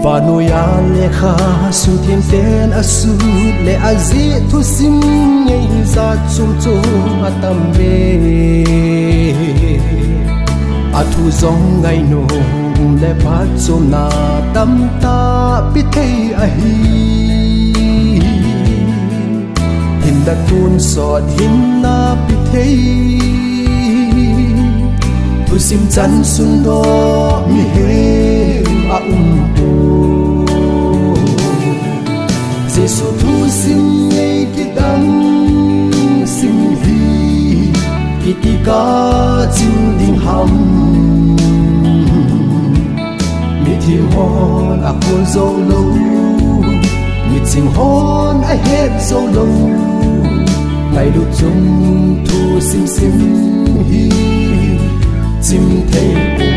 và nuôi lệ kha su thiên tên su lệ azi thu sim nhảy ra chung chung tâm bê thu dòng ngày nô lệ phát chôm na tâm ta biết thấy hi hin đã tuôn sọt hin na biết thấy thu sim chăn xuân đó mi he po Giêsu thu sim nhảy kidam sim hi kitika chim ding ham mi thiêu hon a cuốn dâu lâu mi chinh hon a hết dâu lâu ngày lúc chung thu sim sim hi chim thấy